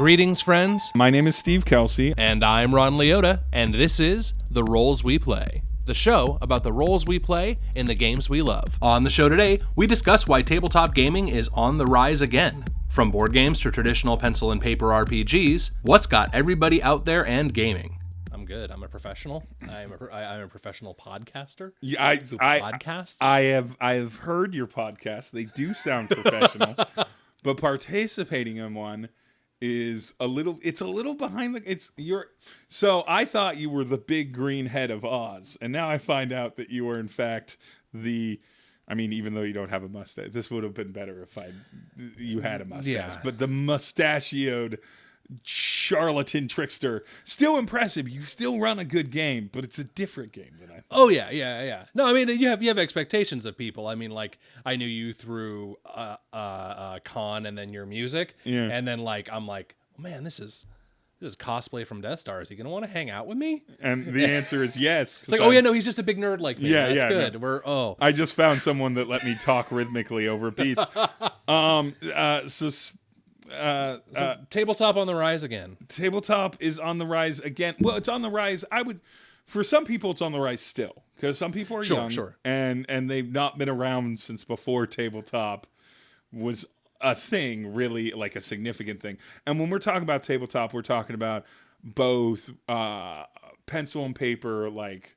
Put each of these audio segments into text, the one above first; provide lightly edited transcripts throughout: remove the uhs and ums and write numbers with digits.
Greetings, friends. My name is Steve Kelsey. And I'm Ron Leota, and this is The Roles We Play, the show about the roles we play in the games we love. On the show today, we discuss why tabletop gaming is on the rise again. From board games to traditional pencil and paper RPGs, what's got everybody out there and gaming? I'm good. I'm a professional. I'm a professional podcaster. Yeah, podcasts. I have heard your podcast. They do sound professional, but participating in one is a little behind so I thought you were the big green head of Oz, and now I find out that you are in fact even though you don't have a mustache, this would have been better if you had a mustache. Yeah. But the mustachioed charlatan trickster, still impressive. You still run a good game, but it's a different game than I thought. Oh yeah. No, I mean you have expectations of people. I mean, like, I knew you through con and then your music, and then I'm like, oh man, this is cosplay from Death Star. Is he gonna want to hang out with me? And the answer is yes. It's like, oh yeah, no, he's just a big nerd like me. Yeah, that's good. No. I just found someone that let me talk rhythmically over beats. So tabletop on the rise again. Tabletop is on the rise again. Well, it's on the rise. For some people, it's on the rise still, because some people are young, and they've not been around since before tabletop was a thing, really, like a significant thing. And when we're talking about tabletop, we're talking about both pencil and paper, like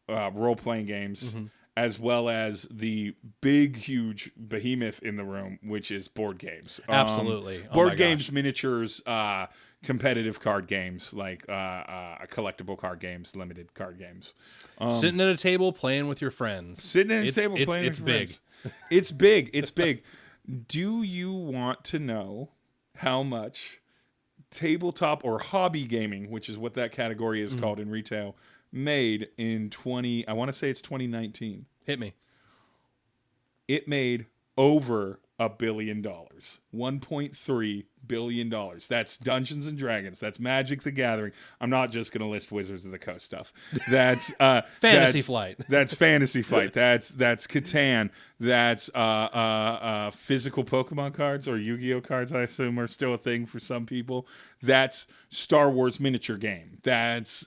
role-playing games, as well as the big, huge behemoth in the room, which is board games. Absolutely. Board games, miniatures, competitive card games, like collectible card games, limited card games. Sitting at a table playing with your friends. It's big. It's big. It's big. Do you want to know how much tabletop or hobby gaming, which is what that category is called in retail, made in 2019? Hit me. It made over $1 billion. $1.3 billion. That's Dungeons and Dragons. That's Magic the Gathering. I'm not just going to list Wizards of the Coast stuff. That's Fantasy Flight. That's Fantasy Flight. That's Catan. That's physical Pokemon cards, or Yu-Gi-Oh cards, I assume, are still a thing for some people. That's Star Wars miniature game. That's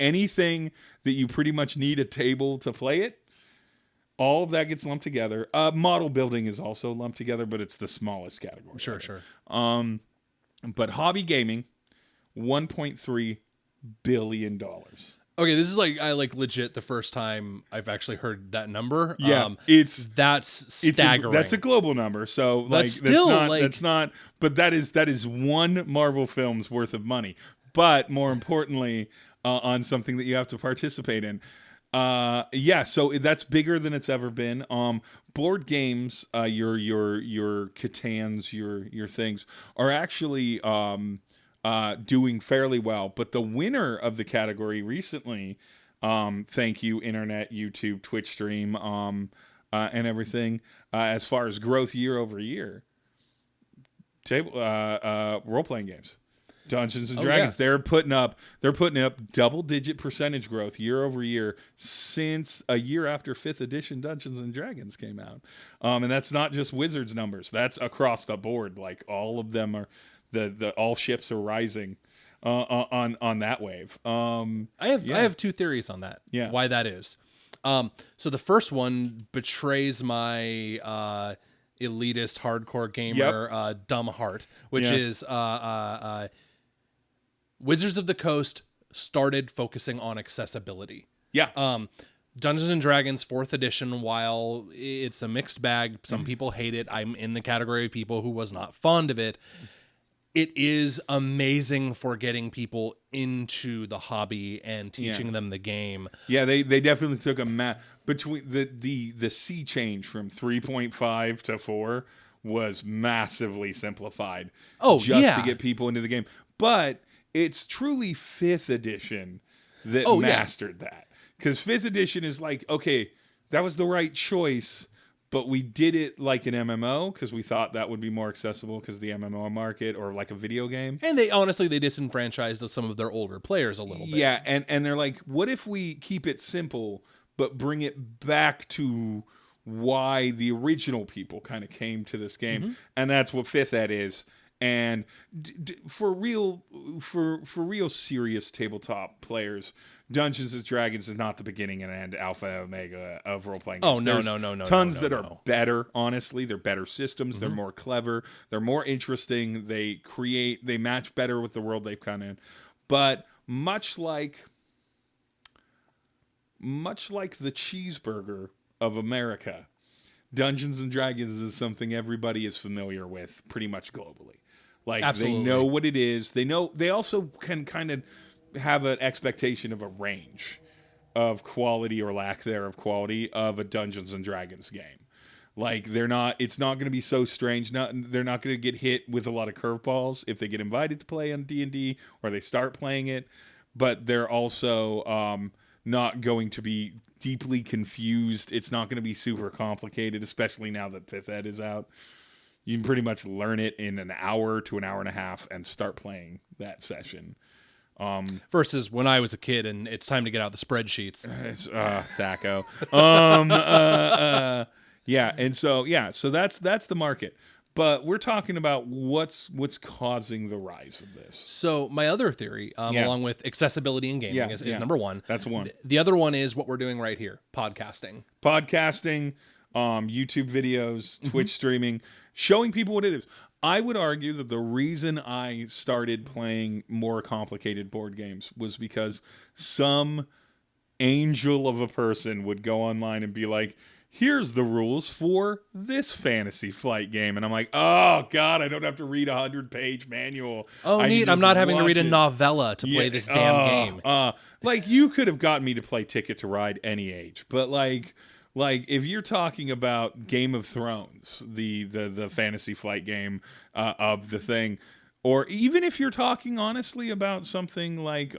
anything that you pretty much need a table to play it. All of that gets lumped together. Model building is also lumped together, but it's the smallest category. Sure. But hobby gaming, $1.3 billion. Okay, this is legit the first time I've actually heard that number. Yeah, that's staggering. That's a global number. So that's not. But that is one Marvel film's worth of money. But more importantly, on something that you have to participate in. So that's bigger than it's ever been. Board games, your Catans, your things are actually doing fairly well. But the winner of the category recently, thank you internet, YouTube, Twitch stream, and everything, as far as growth year over year, role-playing games. Dungeons and Dragons. Yeah. They're putting up double-digit percentage growth year over year since a year after 5th edition Dungeons and Dragons came out. And that's not just Wizards numbers. That's across the board. Like, all of them are all ships are rising on that wave. I have two theories on that. Yeah. Why that is. So the first one betrays my elitist hardcore gamer dumb heart, which is Wizards of the Coast started focusing on accessibility. Yeah. Dungeons and Dragons 4th edition, while it's a mixed bag, some people hate it. I'm in the category of people who was not fond of it. It is amazing for getting people into the hobby and teaching them the game. Yeah, they definitely took between the sea change from 3.5 to 4 was massively simplified. To get people into the game. But it's truly 5th edition that mastered that. Because 5th edition is like, okay, that was the right choice, but we did it like an MMO because we thought that would be more accessible because the MMO market, or like a video game. And they disenfranchised some of their older players a little bit. Yeah, and they're like, what if we keep it simple but bring it back to why the original people kind of came to this game? And that's what 5th Ed is. And for real serious tabletop players, Dungeons and Dragons is not the beginning and end, alpha and omega of role-playing games. Oh, no. Tons that are better, honestly. They're better systems. They're more clever. They're more interesting. They match better with the world they've come in. But much like the cheeseburger of America, Dungeons and Dragons is something everybody is familiar with pretty much globally. Like, Absolutely. They know what it is. They also can kind of have an expectation of a range of quality or lack thereof quality of a Dungeons and Dragons game. Like, it's not going to be so strange. They're not going to get hit with a lot of curveballs if they get invited to play on D&D or they start playing it. But they're also not going to be deeply confused. It's not going to be super complicated, especially now that 5th Ed is out. You can pretty much learn it in an hour to an hour and a half and start playing that session. Versus when I was a kid and it's time to get out the spreadsheets. It's Thaco. So that's the market. But we're talking about what's causing the rise of this. So my other theory, along with accessibility in gaming, is number one. That's one. The other one is what we're doing right here, podcasting. YouTube videos, Twitch streaming, showing people what it is. I would argue that the reason I started playing more complicated board games was because some angel of a person would go online and be like, here's the rules for this Fantasy Flight game. And I'm like, oh, God, I don't have to read a 100-page manual. Oh, neat. I'm not having to read a novella to play this damn game. Like, you could have gotten me to play Ticket to Ride any age. But, like if you're talking about Game of Thrones, the Fantasy Flight game of the thing, or even if you're talking honestly about something like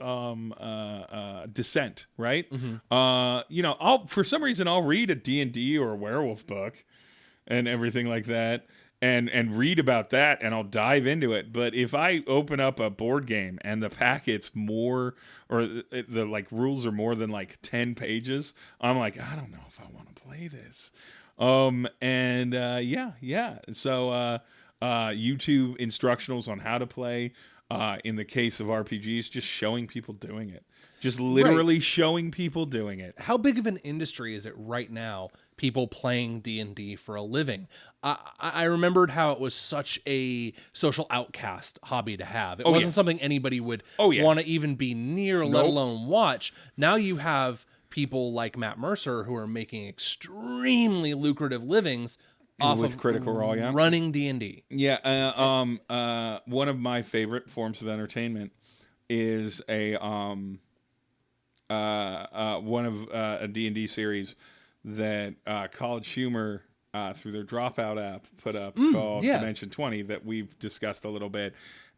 Descent, right? Mm-hmm. For some reason I'll read a D&D or a werewolf book and everything like that, and read about that, and I'll dive into it. But if I open up a board game and the packet's more, or the like rules are more than like 10 pages, I'm like, I don't know if I want to play this. So YouTube instructionals on how to play. In the case of RPGs, just showing people doing it. Just literally showing people doing it. How big of an industry is it right now, people playing D&D for a living? I remembered how it was such a social outcast hobby to have. It wasn't something anybody would want to even be near, let alone watch. Now you have people like Matt Mercer who are making extremely lucrative livings off with of Critical Role, running D&D. Yeah, one of my favorite forms of entertainment is a D&D series that College Humor through their Dropout app put up called Dimension 20 that we've discussed a little bit.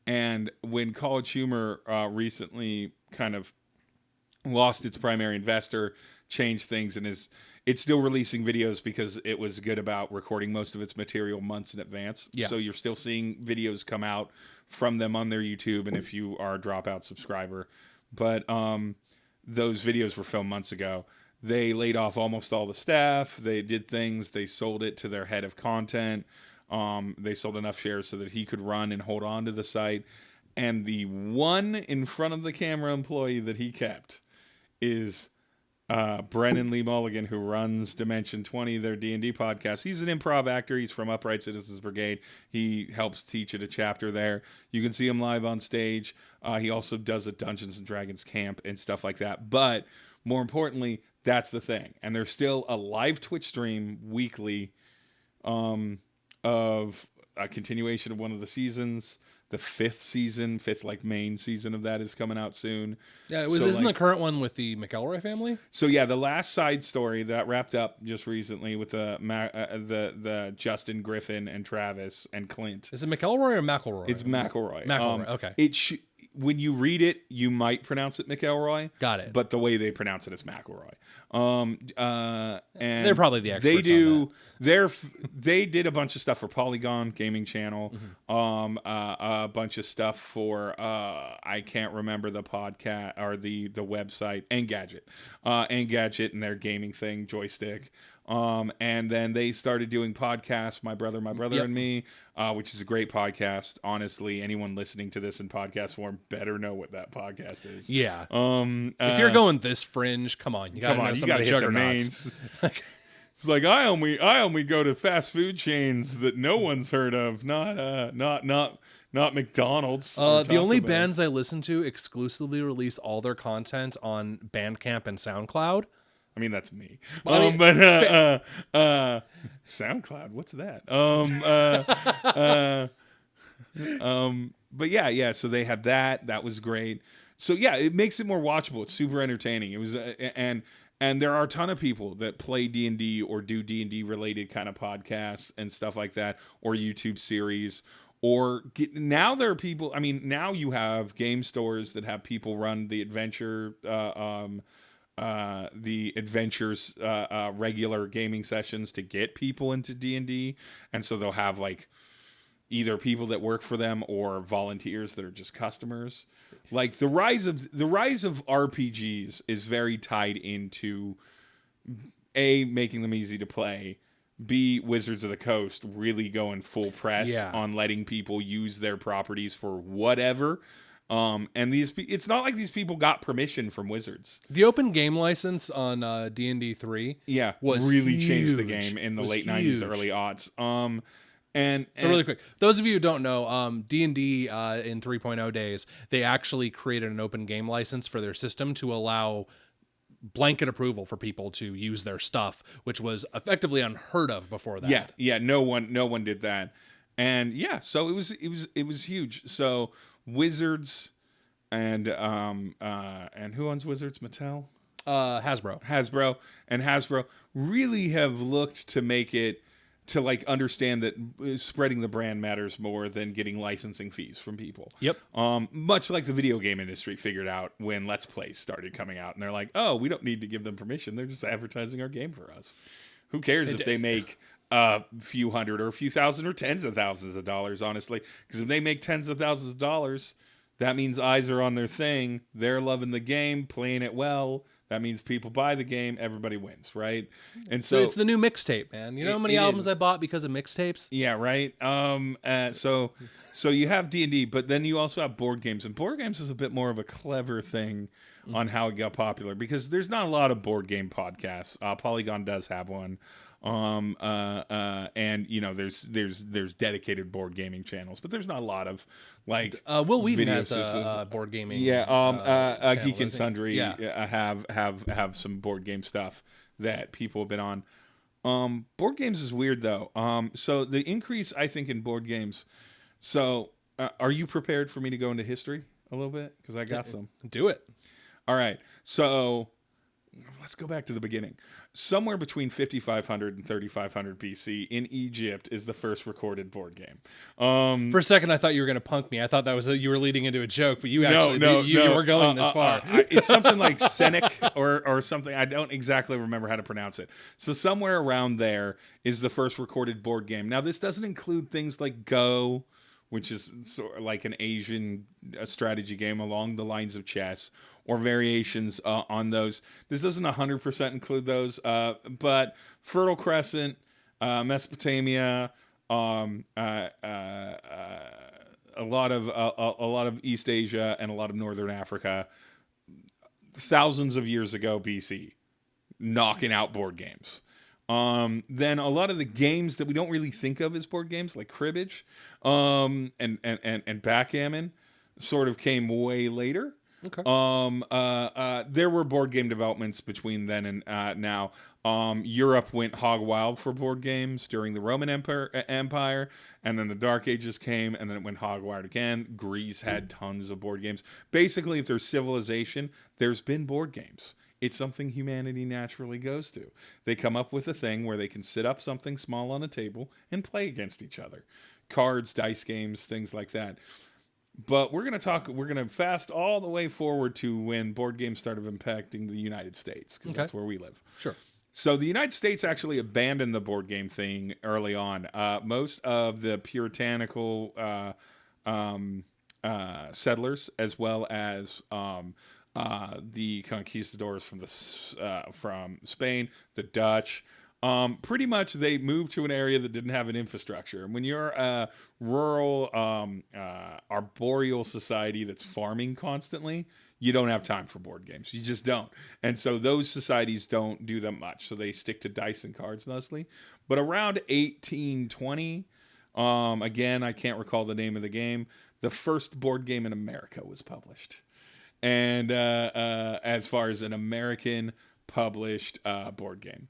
And when College Humor recently kind of lost its primary investor, changed things, and it's still releasing videos because it was good about recording most of its material months in advance. Yeah. So you're still seeing videos come out from them on their YouTube, and if you are a Dropout subscriber. But those videos were filmed months ago. They laid off almost all the staff. They did things. They sold it to their head of content. They sold enough shares so that he could run and hold on to the site. And the one in front of the camera employee that he kept is Brennan Lee Mulligan, who runs Dimension 20, their D&D podcast. He's an improv actor. He's from Upright Citizens Brigade. He helps teach at a chapter there. You can see him live on stage. He also does a Dungeons and Dragons camp and stuff like that. But more importantly, that's the thing. And there's still a live Twitch stream weekly of a continuation of one of the seasons. The fifth main season of that is coming out soon. Yeah, isn't the current one with the McElroy family? So yeah, the last side story that wrapped up just recently with the Justin Griffin and Travis and Clint. Is it McElroy or McElroy? It's McElroy. McElroy. Okay. When you read it, you might pronounce it McElroy. Got it. But the way they pronounce it is McElroy. And they're probably the experts on that. They did a bunch of stuff for Polygon Gaming Channel. Mm-hmm. A bunch of stuff for I can't remember the podcast or the website, Engadget and their gaming thing, Joystick. And then they started doing podcasts, My Brother and Me, which is a great podcast. Honestly, anyone listening to this in podcast form better know what that podcast is. Yeah. If you're going this fringe, come on, you gotta know some of the juggernauts. It's like I only go to fast food chains that no one's heard of, not McDonald's. The only bands I listen to exclusively release all their content on Bandcamp and SoundCloud. I mean, that's me. Well, SoundCloud, what's that? But yeah. So they had that. That was great. So yeah, it makes it more watchable. It's super entertaining. It was, and there are a ton of people that play D&D or do D&D related kind of podcasts and stuff like that, or YouTube series. Now there are people. I mean, now you have game stores that have people run the adventures regular gaming sessions to get people into D&D, and so they'll have like either people that work for them or volunteers that are just customers. Like the rise of RPGs is very tied into A, making them easy to play, B, Wizards of the Coast really going full press on letting people use their properties for whatever. And it's not like these people got permission from Wizards. The open game license on D&D 3 was really huge. Changed the game in the late 90s, early aughts. And really quick, those of you who don't know, D&D in 3.0 days, they actually created an open game license for their system to allow blanket approval for people to use their stuff, which was effectively unheard of before that. Yeah, no one did that. And yeah, so it was huge. So Wizards and who owns Wizards? Mattel? Hasbro really have looked to make it to like understand that spreading the brand matters more than getting licensing fees from people. Yep. Much like the video game industry figured out when Let's Plays started coming out, and they're like, oh, we don't need to give them permission. They're just advertising our game for us. Who cares if they make a few hundred or a few thousand or tens of thousands of dollars, honestly? Because if they make tens of thousands of dollars, that means eyes are on their thing. They're loving the game, playing it well. That means people buy the game, everybody wins, right? And so it's the new mixtape, man. You know how many albums I bought because of mixtapes? Yeah, right. So you have D&D, but then you also have board games, and board games is a bit more of a clever thing on how it got popular, because there's not a lot of board game podcasts. Polygon does have one. And you know, there's dedicated board gaming channels, but there's not a lot of like Will Wheaton has a board gaming. Channel, Geek and Sundry have some board game stuff that people have been on. Board games is weird though. So the increase, I think, in board games. So are you prepared for me to go into history a little bit? Because I got some. Do it. All right. So let's go back to the beginning. Somewhere between 5500 and 3500 BC in Egypt is the first recorded board game. For a second, I thought you were going to punk me. I thought that was you were leading into a joke, but you were going this far. It's something like Senek or something. I don't exactly remember how to pronounce it. So somewhere around there is the first recorded board game. Now, this doesn't include things like Go, which is sort of like an Asian strategy game along the lines of chess, or variations on those. This doesn't 100% include those, but Fertile Crescent, Mesopotamia, a lot of East Asia and a lot of Northern Africa, thousands of years ago BC, knocking out board games. Then a lot of the games that we don't really think of as board games, like cribbage, and backgammon, sort of came way later. Okay. There were board game developments between then and now. Europe went hog wild for board games during the Roman Empire, and then the Dark Ages came, and then it went hog wild again. Greece had tons of board games. Basically, if there's civilization, there's been board games. It's something humanity naturally goes to. They come up with a thing where they can sit up something small on a table and play against each other. Cards, dice games, things like that. But we're going to fast all the way forward to when board games started impacting the United States, because that's where we live. Sure. So the United States actually abandoned the board game thing early on. Most of the puritanical settlers, as well as the conquistadors from Spain, the Dutch, Pretty much they moved to an area that didn't have an infrastructure. And when you're a rural, arboreal society that's farming constantly, you don't have time for board games. You just don't. And so those societies don't do them much. So they stick to dice and cards mostly. But around 1820, again, I can't recall the name of the game, the first board game in America was published. And as far as an American published board game.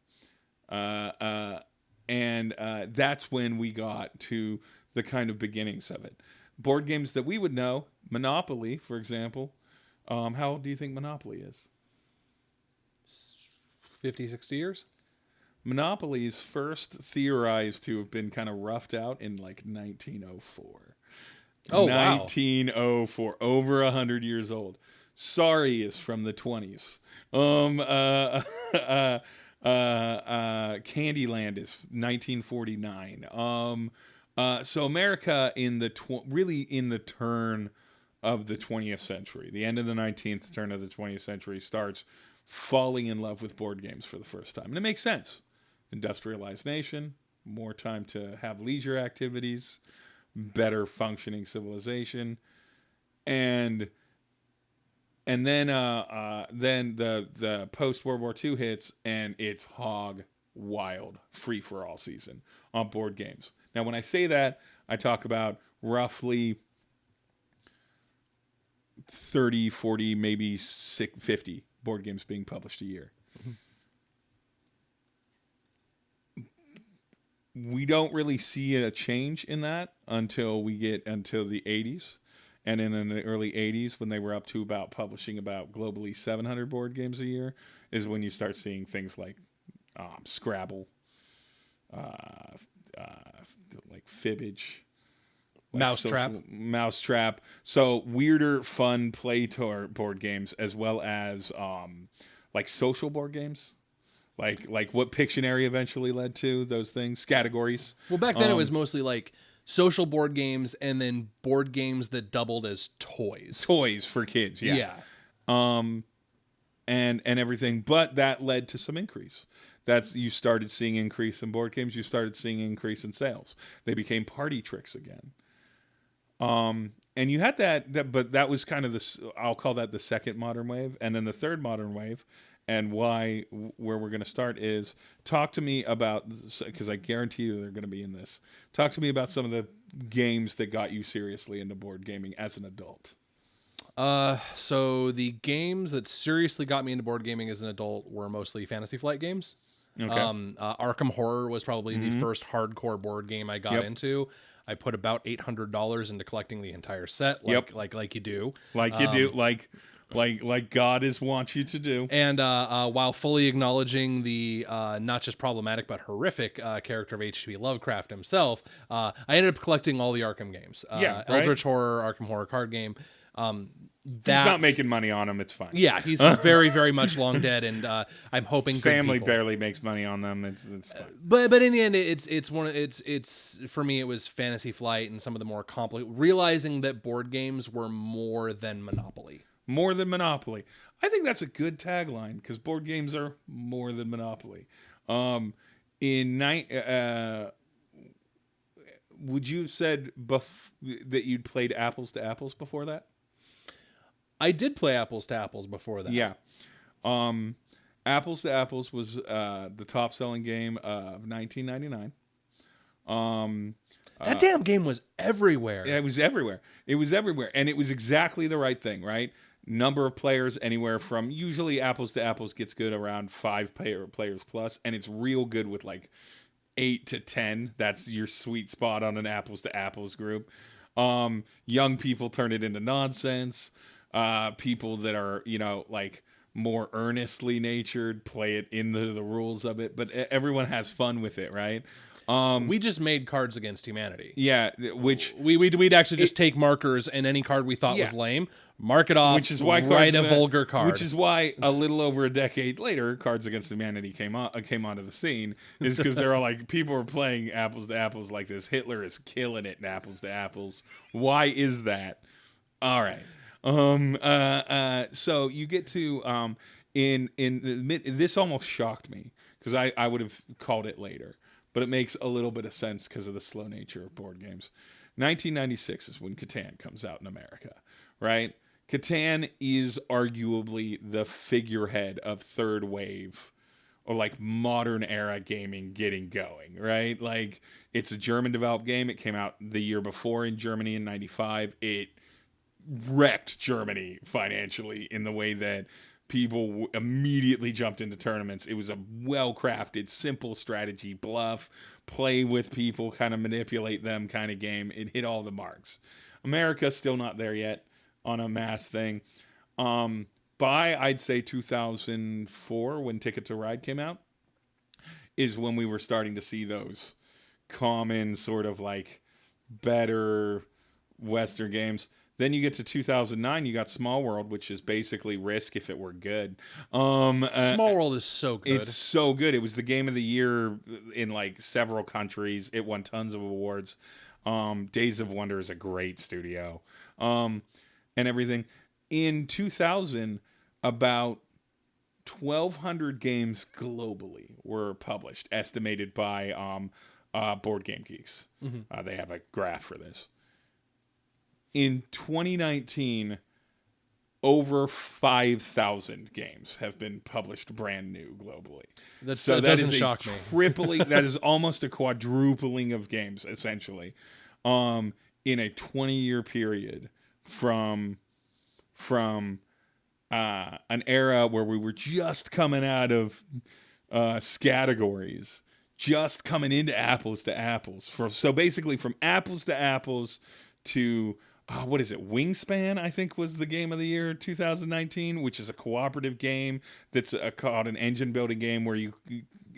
And that's when we got to the kind of beginnings of it. Board games that we would know, Monopoly, for example. How old do you think Monopoly is? 50, 60 years? Monopoly is first theorized to have been kind of roughed out in like 1904. Oh, 1904, wow. Over 100 years old. Sorry is from the 20s. Candyland is 1949. So America in the really in the turn of the 20th century, the end of the 19th, turn of the 20th century, starts falling in love with board games for the first time. And it makes sense. Industrialized nation, more time to have leisure activities, better functioning civilization, and then the post World War II hits, and it's hog wild, free for all season on board games. Now, when I say that, I talk about roughly 30, 40, maybe 50 board games being published a year. Mm-hmm. We don't really see a change in that until the 80s. And in the early 80s, when they were up to publishing about globally 700 board games a year, is when you start seeing things like Scrabble, like Fibbage, Mousetrap. So weirder, fun play board games, as well as like social board games. Like what Pictionary eventually led to, those things, categories. Well, back then it was mostly like social board games and then board games that doubled as toys. Toys for kids, yeah. And everything. But that led to some increase. You started seeing increase in board games. You started seeing increase in sales. They became party tricks again. And you had that, but that was kind of I'll call that the second modern wave. And then the third modern wave, and where we're going to start is talk to me about, because I guarantee you they're going to be in this. Talk to me about some of the games that got you seriously into board gaming as an adult. So the games that seriously got me into board gaming as an adult were mostly Fantasy Flight games. Okay. Arkham Horror was probably the first hardcore board game I got into. I put about $800 into collecting the entire set, like you do. Like God wants you to do. And while fully acknowledging the not just problematic but horrific character of H.P. Lovecraft himself, I ended up collecting all the Arkham games. Eldritch Horror, Arkham Horror card game. He's not making money on them. It's fine. Yeah, he's very, very much long dead, and I'm hoping family barely makes money on them. It's fine. But in the end, it's for me. It was Fantasy Flight and some of the more complicated. Realizing that board games were more than Monopoly. More than Monopoly. I think that's a good tagline because board games are more than Monopoly. Would you have said that you'd played Apples to Apples before that? I did play Apples to Apples before that. Yeah. Apples to Apples was the top-selling game of 1999. That damn game was everywhere. Yeah, it was everywhere. And it was exactly the right thing, right? Number of players anywhere from, usually Apples to Apples gets good around 5 players plus, and it's real good with like 8 to 10. That's your sweet spot on an Apples to Apples group. Young people turn it into nonsense. People that are, like more earnestly natured play it into the rules of it, but everyone has fun with it, right? We just made Cards Against Humanity. Yeah, which we'd actually just take markers and any card we thought was lame, mark it off, which is why write a vulgar card. Which is why a little over a decade later, Cards Against Humanity came onto the scene, is because there are like people are playing Apples to Apples like this. Hitler is killing it in Apples to Apples. Why is that? All right. So you get to this almost shocked me because I would have called it later, but it makes a little bit of sense because of the slow nature of board games. 1996 is when Catan comes out in America, right? Catan is arguably the figurehead of third wave or like modern era gaming getting going, right? Like it's a German developed game. It came out the year before in Germany in 95. It wrecked Germany financially in the way that people immediately jumped into tournaments. It was a well-crafted, simple strategy, bluff, play with people, kind of manipulate them kind of game. It hit all the marks. America's still not there yet on a mass thing. By, I'd say, 2004, when Ticket to Ride came out, is when we were starting to see those common sort of like better Western games. Then you get to 2009, you got Small World, which is basically Risk if it were good. Small World is so good. It's so good. It was the game of the year in like several countries. It won tons of awards. Days of Wonder is a great studio. And everything. In 2000, about 1,200 games globally were published, estimated by Board Game Geeks. Mm-hmm. They have a graph for this. In 2019, over 5,000 games have been published brand new globally. That doesn't shock me. That is almost a quadrupling of games, essentially, in a 20-year period from an era where we were just coming out of categories, just coming into apples to apples. So basically from apples to apples to... what is it? Wingspan, I think, was the game of the year 2019, which is a cooperative game that's called an engine building game where you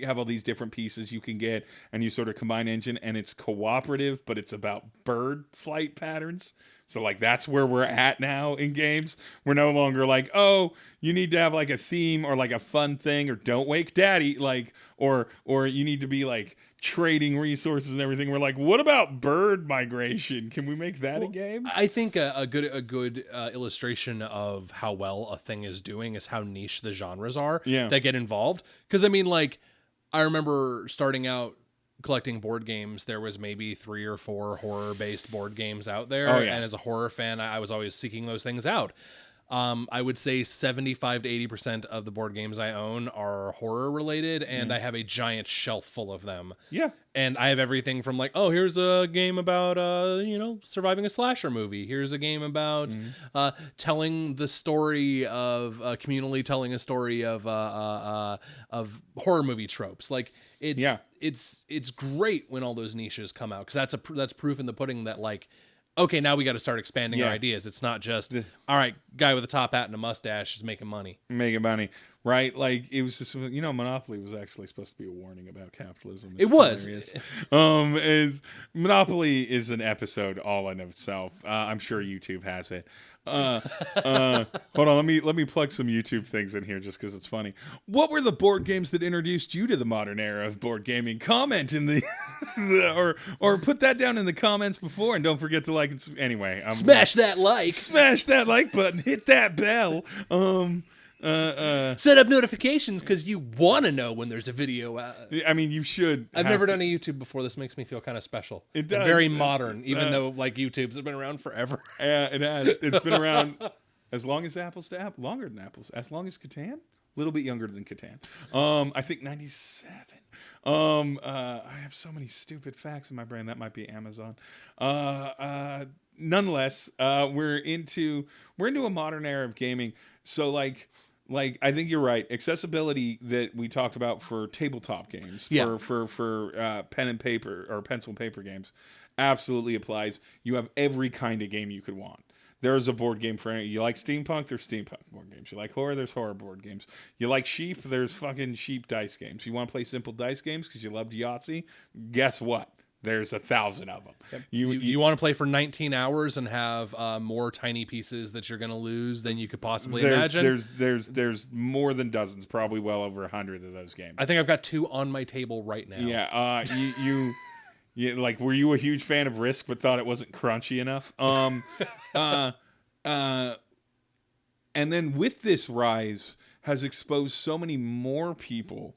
have all these different pieces you can get and you sort of combine engine, and it's cooperative, but it's about bird flight patterns. So like that's where we're at now in games. We're no longer like, oh, you need to have like a theme or like a fun thing or don't wake daddy, like or you need to be like trading resources and everything. We're like, what about bird migration? Can we make that a game? I think a good illustration of how well a thing is doing is how niche the genres are that get involved. Because I mean, like, I remember starting out collecting board games. There was maybe 3 or 4 horror-based board games out there, and as a horror fan, I was always seeking those things out. I would say 75 to 80% of the board games I own are horror related, and I have a giant shelf full of them. Yeah. And I have everything from like, oh, here's a game about, surviving a slasher movie. Here's a game about telling the story of, communally telling a story of horror movie tropes. Like, it's great when all those niches come out, because that's proof in the pudding that, like, okay, now we got to start expanding our ideas. It's not just, all right, guy with a top hat and a mustache is making money. Right? Like, it was just, Monopoly was actually supposed to be a warning about capitalism. It was. Monopoly is an episode all in itself. I'm sure YouTube has it. Hold on, let me plug some YouTube things in here just because it's funny. What were the board games that introduced you to the modern era of board gaming? Comment in the or put that down in the comments before, and don't forget to like it. Anyway, smash that like button, hit that bell. Set up notifications because you want to know when there's a video out. I mean, you should. I've never done a YouTube before. This makes me feel kind of special. It does. And very modern, even though like YouTube's been around forever. Yeah, it has. It's been around as long as Apples to Apple, longer than Apples. As long as Catan, a little bit younger than Catan. I think 97. I have so many stupid facts in my brain. That might be Amazon. Nonetheless, we're into a modern era of gaming. So like I think you're right. Accessibility that we talked about for tabletop games, for pen and paper or pencil and paper games, absolutely applies. You have every kind of game you could want. There's a board game for you like steampunk, there's steampunk board games. You like horror, there's horror board games. You like sheep, there's fucking sheep dice games. You want to play simple dice games because you loved Yahtzee? Guess what? There's 1,000 of them. Yep. You want to play for 19 hours and have more tiny pieces that you're going to lose than you could possibly imagine? There's more than dozens, probably well over 100 of those games. I think I've got 2 on my table right now. Yeah, like, were you a huge fan of Risk but thought it wasn't crunchy enough? And then with this rise has exposed so many more people.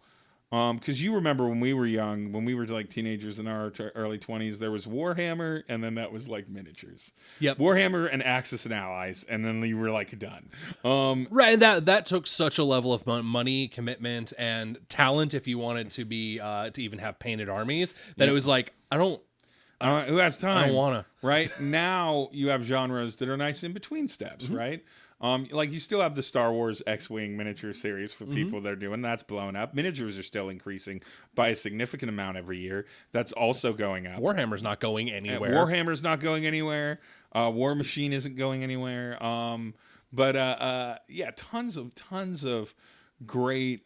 Because you remember when we were young, when we were like teenagers in our early 20s, there was Warhammer, and then that was like miniatures. Yep. Warhammer and Axis and Allies, and then you were like done. Right, and that took such a level of money, commitment, and talent if you wanted to be to even have painted armies that it was like who has time? I don't want to. Right now, you have genres that are nice in between steps, right? Like you still have the Star Wars X-Wing miniature series for people that are doing that's blown up. Miniatures are still increasing by a significant amount every year. That's also going up. Warhammer's not going anywhere. Warhammer's not going anywhere. War Machine isn't going anywhere. Yeah, tons of great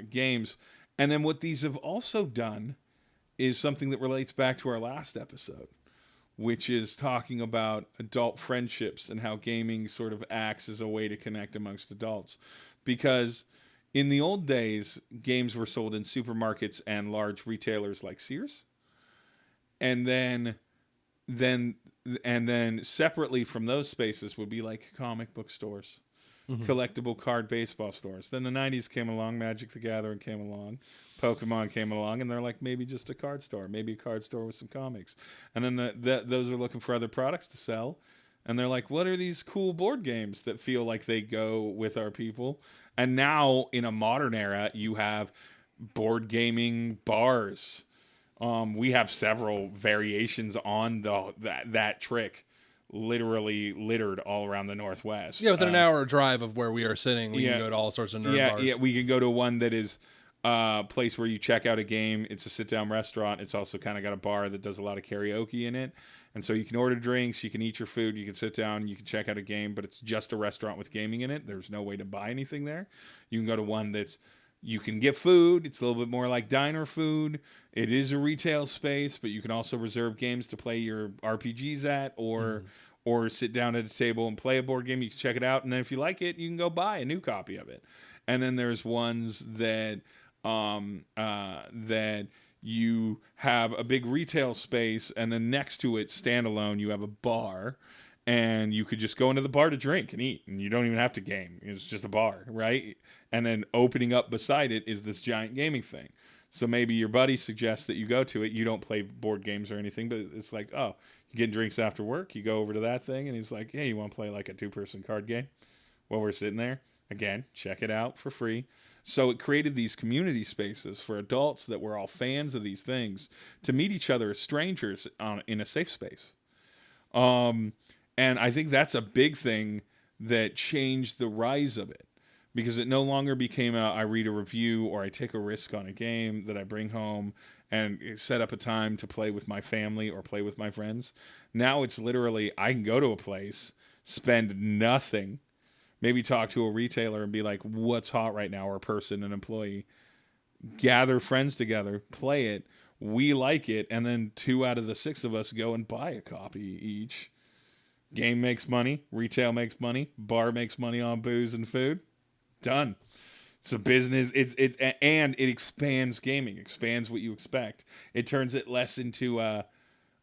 games. And then what these have also done is something that relates back to our last episode, which is talking about adult friendships and how gaming sort of acts as a way to connect amongst adults. Because in the old days, games were sold in supermarkets and large retailers like Sears. And then separately from those spaces would be like comic book stores, collectible card baseball stores. Then the 90s came along, Magic the Gathering came along, Pokemon came along, and they're like, maybe just a card store, maybe a card store with some comics. And then those are looking for other products to sell. And they're like, what are these cool board games that feel like they go with our people? And now in a modern era, you have board gaming bars. We have several variations on that trick, literally littered all around the Northwest. Yeah, within an hour drive of where we are sitting, we can go to all sorts of nerd bars. Yeah, we can go to one that is a place where you check out a game. It's a sit-down restaurant. It's also kind of got a bar that does a lot of karaoke in it. And so you can order drinks, you can eat your food, you can sit down, you can check out a game, but it's just a restaurant with gaming in it. There's no way to buy anything there. You can go to one that's you can get food. It's a little bit more like diner food. It is a retail space, but you can also reserve games to play your RPGs at or sit down at a table and play a board game. You can check it out, and then if you like it, you can go buy a new copy of it. And then there's ones that that you have a big retail space, and then next to it, standalone, you have a bar. And you could just go into the bar to drink and eat, and you don't even have to game. It's just a bar, right? And then opening up beside it is this giant gaming thing. So maybe your buddy suggests that you go to it. You don't play board games or anything, but it's like, oh, you get drinks after work. You go over to that thing, and he's like, hey, you want to play like a 2-person card game? While we're sitting there, again, check it out for free. So it created these community spaces for adults that were all fans of these things to meet each other as strangers in a safe space. And I think that's a big thing that changed the rise of it, because it no longer became I read a review or I take a risk on a game that I bring home and set up a time to play with my family or play with my friends. Now it's literally I can go to a place, spend nothing, maybe talk to a retailer and be like, what's hot right now, or a person, an employee, gather friends together, play it, we like it, and then 2 out of the 6 of us go and buy a copy each. Game makes money, retail makes money, bar makes money on booze and food. Done. It's a business. And it expands gaming, expands what you expect. It turns it less into an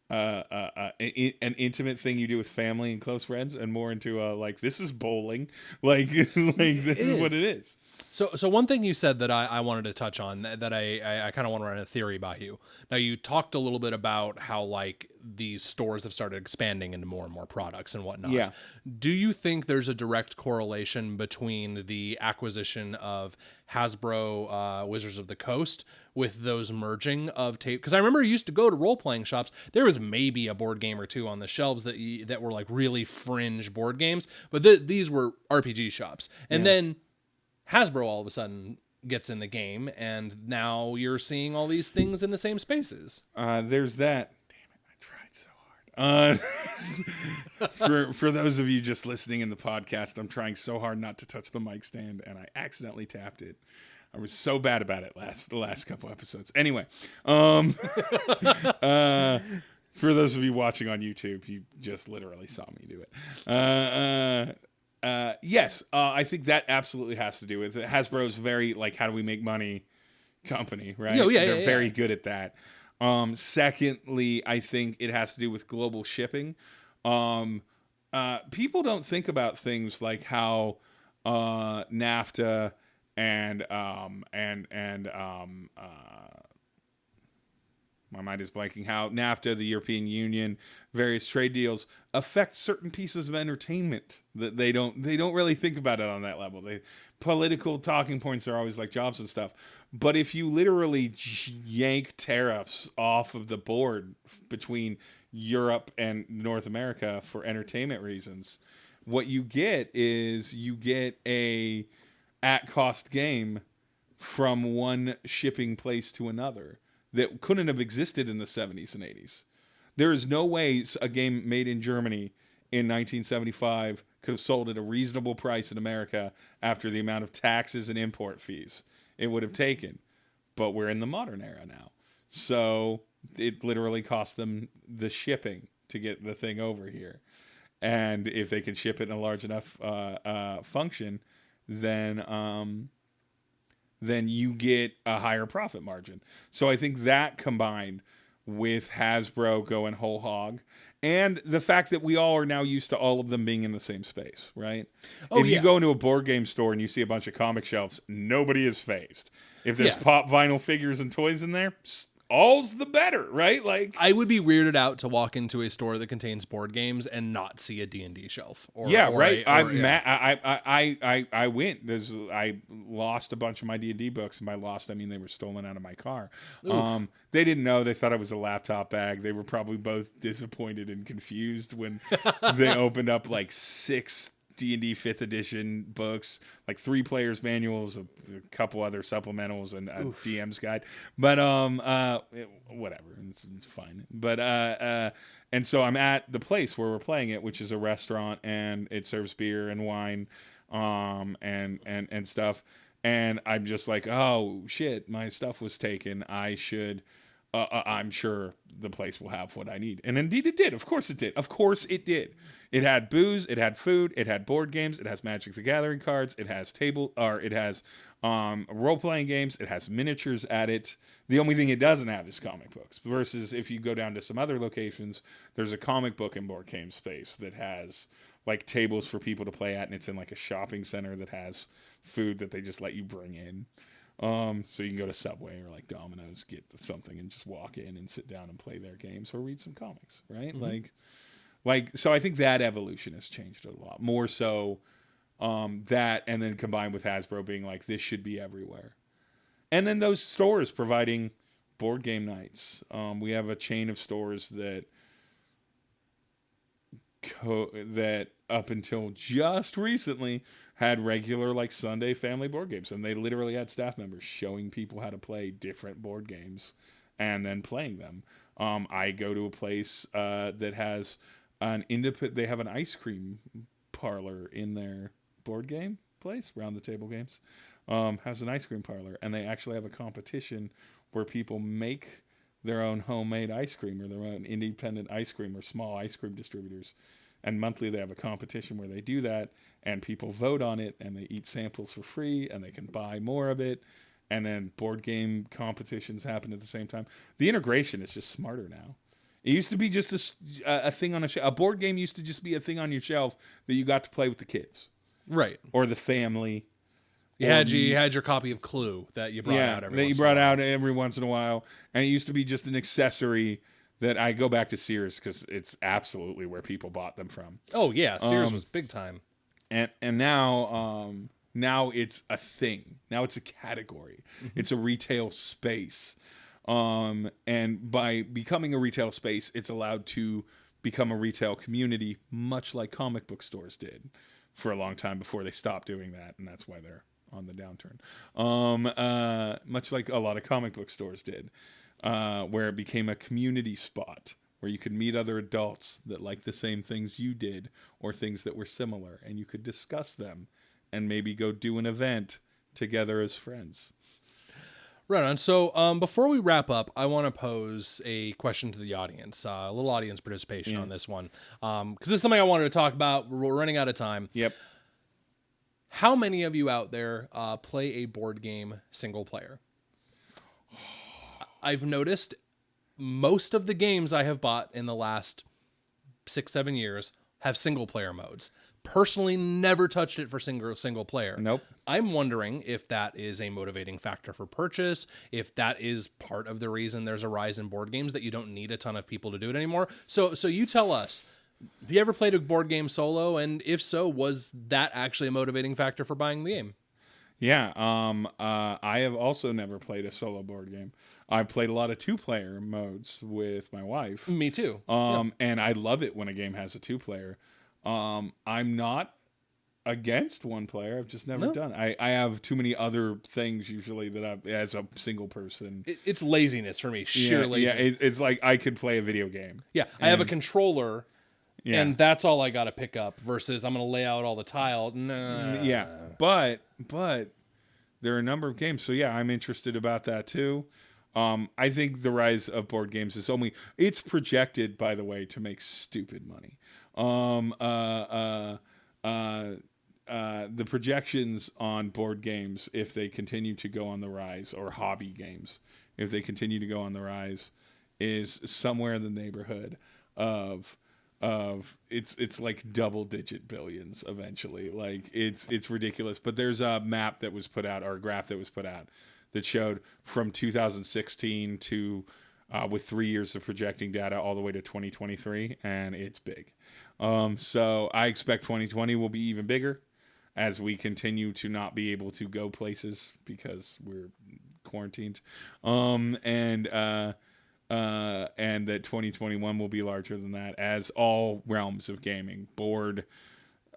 intimate thing you do with family and close friends, and more into like, this is bowling, like this is what it is. So one thing you said that I wanted to touch on that I kind of want to run a theory by you. Now, you talked a little bit about how like these stores have started expanding into more and more products and whatnot. Yeah. Do you think there's a direct correlation between the acquisition of Hasbro Wizards of the Coast with those merging of tape? Because I remember you used to go to role-playing shops. There was maybe a board game or two on the shelves that were like really fringe board games, but these were RPG shops. And then Hasbro all of a sudden gets in the game, and now you're seeing all these things in the same spaces. There's that. Damn it, I tried so hard. For those of you just listening in the podcast, I'm trying so hard not to touch the mic stand, and I accidentally tapped it. I was so bad about it the last couple episodes. Anyway, for those of you watching on YouTube, you just literally saw me do it. Yes, I think that absolutely has to do with it. Hasbro's very like, how do we make money company, right? They're very good at that. Secondly, I think it has to do with global shipping. People don't think about things like how NAFTA and my mind is blanking, how NAFTA, the European Union, various trade deals affect certain pieces of entertainment that they don't really think about it on that level. Political talking points are always like jobs and stuff. But if you literally yank tariffs off of the board between Europe and North America for entertainment reasons, what you get is a at-cost game from one shipping place to another that couldn't have existed in the 70s and 80s. There is no way a game made in Germany in 1975 could have sold at a reasonable price in America after the amount of taxes and import fees it would have taken. But we're in the modern era now. So it literally cost them the shipping to get the thing over here. And if they can ship it in a large enough function, then you get a higher profit margin. So I think that combined with Hasbro going whole hog and the fact that we all are now used to all of them being in the same space, right? If you go into a board game store and you see a bunch of comic shelves, nobody is phased. If there's pop vinyl figures and toys in there, all's the better, right? Like, I would be weirded out to walk into a store that contains board games and not see a D&D shelf. I went. I lost a bunch of my D&D books, and by lost I mean they were stolen out of my car. They didn't know. They thought it was a laptop bag. They were probably both disappointed and confused when they opened up like 6 D&D 5th edition books, like 3 players manuals, a couple other supplementals, and a DM's guide. But whatever, it's fine. But and so I'm at the place where we're playing it, which is a restaurant, and it serves beer and wine, and stuff. And I'm just like, oh shit, my stuff was taken. I should. I'm sure the place will have what I need. And indeed it did. Of course it did. It had booze, it had food, it had board games, it has Magic the Gathering cards, it has role-playing games, it has miniatures at it. The only thing it doesn't have is comic books. Versus if you go down to some other locations, there's a comic book and board game space that has like tables for people to play at, and it's in like a shopping center that has food that they just let you bring in. So you can go to Subway or like Domino's, get something, and just walk in and sit down and play their games or read some comics, right? Mm-hmm. Like, so I think that evolution has changed a lot more so, that, and then combined with Hasbro being like, this should be everywhere. And then those stores providing board game nights. We have a chain of stores that up until just recently had regular like Sunday family board games, and they literally had staff members showing people how to play different board games and then playing them. I go to a place that has they have an ice cream parlor in their board game place, round the table games, has an ice cream parlor, and they actually have a competition where people make their own homemade ice cream or their own independent ice cream or small ice cream distributors. And monthly they have a competition where they do that, and people vote on it, and they eat samples for free, and they can buy more of it. And then board game competitions happen at the same time. The integration is just smarter now. It used to be just a thing on a shelf. A board game used to just be a thing on your shelf that you got to play with the kids. Right. Or the family. You had your copy of Clue that you brought out every once in a while. And it used to be just an accessory that I go back to Sears because it's absolutely where people bought them from. Oh, yeah. Sears was big time. And now it's a thing. Now it's a category. Mm-hmm. It's a retail space. And by becoming a retail space, it's allowed to become a retail community, much like comic book stores did for a long time before they stopped doing that. And that's why they're on the downturn. Much like a lot of comic book stores did. Where it became a community spot where you could meet other adults that liked the same things you did or things that were similar, and you could discuss them and maybe go do an event together as friends. Right on. So before we wrap up, I want to pose a question to the audience, a little audience participation on this one, because this is something I wanted to talk about. We're running out of time. Yep. How many of you out there play a board game single player? I've noticed most of the games I have bought in the last 6-7 years have single player modes. personally never touched it for single player. Nope. I'm wondering if that is a motivating factor for purchase, if that is part of the reason there's a rise in board games, that you don't need a ton of people to do it anymore. So you tell us, have you ever played a board game solo? And if so, was that actually a motivating factor for buying the game? Yeah. I have also never played a solo board game. I've played a lot of 2-player modes with my wife. Me too. And I love it when a game has a 2-player. I'm not against 1-player. I've just never done. I have too many other things usually that I, as a single person. It's laziness for me. Sheer laziness. Yeah, it's like I could play a video game. Yeah, I have a controller. Yeah. And that's all I got to pick up versus I'm going to lay out all the tile. Nah. Yeah. But there are a number of games. So yeah, I'm interested about that too. I think the rise of board games is it's projected, by the way, to make stupid money. The projections on board games, if they continue to go on the rise, or hobby games, if they continue to go on the rise, is somewhere in the neighborhood of it's like double-digit billions eventually. Like it's ridiculous. But there's a map that was put out, or a graph that was put out, that showed from 2016 to with 3 years of projecting data all the way to 2023, and it's big. So I expect 2020 will be even bigger as we continue to not be able to go places because we're quarantined. And that 2021 will be larger than that, as all realms of gaming, board,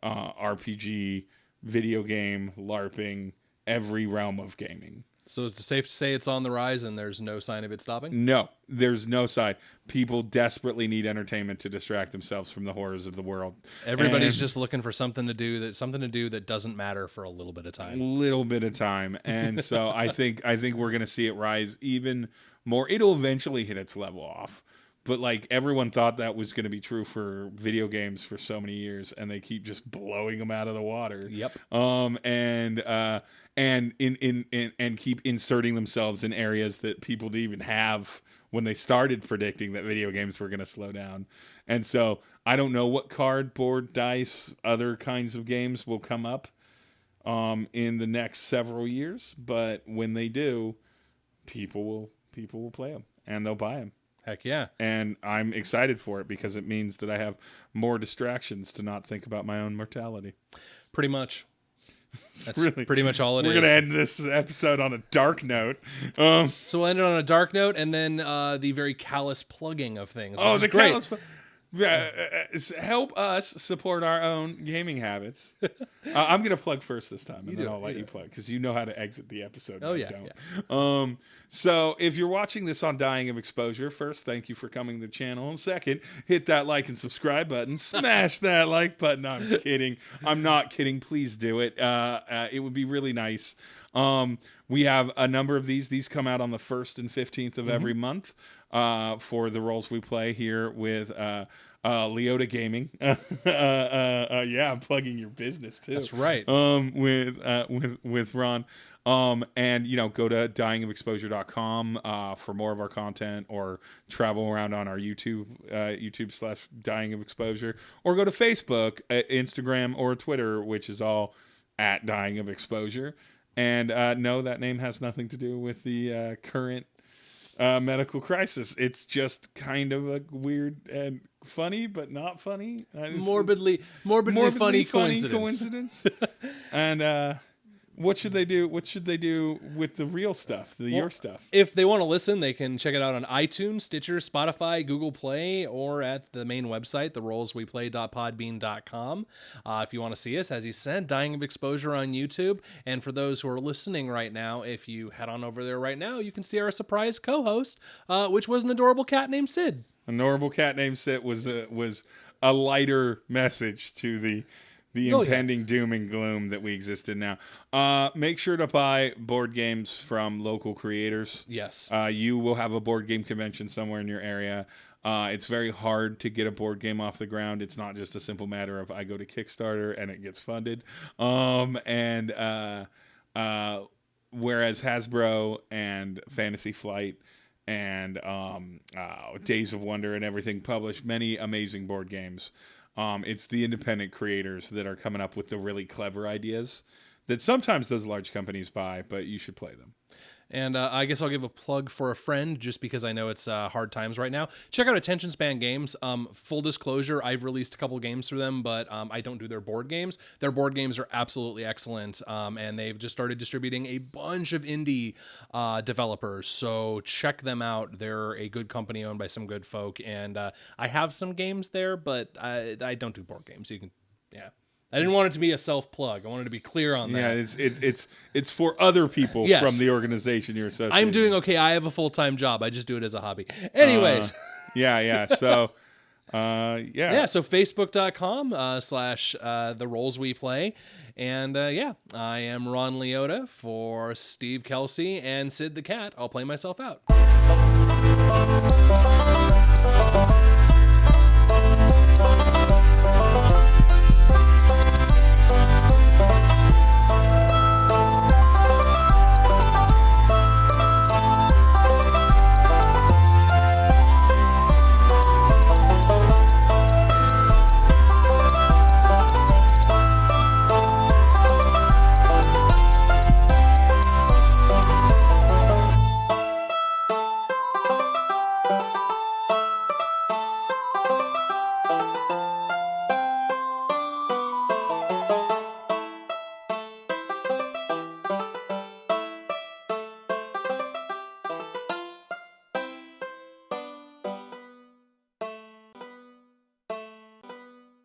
RPG, video game, LARPing, every realm of gaming. So is it safe to say it's on the rise and there's no sign of it stopping? No, there's no sign. People desperately need entertainment to distract themselves from the horrors of the world. Everybody's just looking for something to do that doesn't matter for a little bit of time. And so I think we're going to see it rise even more. It'll eventually hit its level off. But like everyone thought that was going to be true for video games for so many years, and they keep just blowing them out of the water. Yep. And keep inserting themselves in areas that people didn't even have when they started predicting that video games were going to slow down. And so I don't know what card, board, dice, other kinds of games will come up in the next several years, but when they do, people will play them and they'll buy them. Heck yeah. And I'm excited for it because it means that I have more distractions to not think about my own mortality. Pretty much. That's really, pretty much all it is. We're going to end this episode on a dark note. So we'll end it on a dark note, and then the very callous plugging of things. Oh, the callous help us support our own gaming habits. I'm going to plug first this time, and then I'll let you plug, because you know how to exit the episode. Oh, yeah. So if you're watching this on Dying of Exposure, first, thank you for coming to the channel. And second, hit that like and subscribe button. Smash that like button. I'm kidding. I'm not kidding. Please do it. It would be really nice. We have a number of these. These come out on the 1st and 15th of every month for the roles we play here with Leota Gaming. Yeah, I'm plugging your business too. That's right. With Ron. And go to dyingofexposure.com for more of our content, or travel around on our YouTube/Dying of Exposure, or go to Facebook, Instagram, or Twitter, which is all at Dying of Exposure. And no, that name has nothing to do with the current medical crisis. It's just kind of a weird and funny, but not funny. Morbidly funny coincidence. And what should they do? What should they do with the real stuff, your stuff? If they want to listen, they can check it out on iTunes, Stitcher, Spotify, Google Play, or at the main website, therolesweplay.podbean.com. If you want to see us, as he said, Dying of Exposure on YouTube. And for those who are listening right now, if you head on over there right now, you can see our surprise co-host, which was an adorable cat named Sid. An adorable cat named Sid was a lighter message to the impending doom and gloom that we exist in now. Make sure to buy board games from local creators. Yes. You will have a board game convention somewhere in your area. It's very hard to get a board game off the ground. It's not just a simple matter of I go to Kickstarter and it gets funded. Whereas Hasbro and Fantasy Flight and Days of Wonder and everything publish many amazing board games. It's the independent creators that are coming up with the really clever ideas that sometimes those large companies buy, but you should play them. And I guess I'll give a plug for a friend just because I know it's hard times right now. Check out Attention Span Games. Full disclosure, I've released a couple games for them, but I don't do their board games. Their board games are absolutely excellent, and they've just started distributing a bunch of indie developers. So check them out. They're a good company owned by some good folk, and I have some games there, but I don't do board games. You can, yeah. I didn't want it to be a self-plug. I wanted to be clear on that. Yeah, it's for other people from the organization you're associated with. I'm doing okay. I have a full-time job. I just do it as a hobby. Anyways. Yeah. So, Yeah, so facebook.com / the roles we play. And I am Ron Leota for Steve Kelsey and Sid the Cat. I'll play myself out.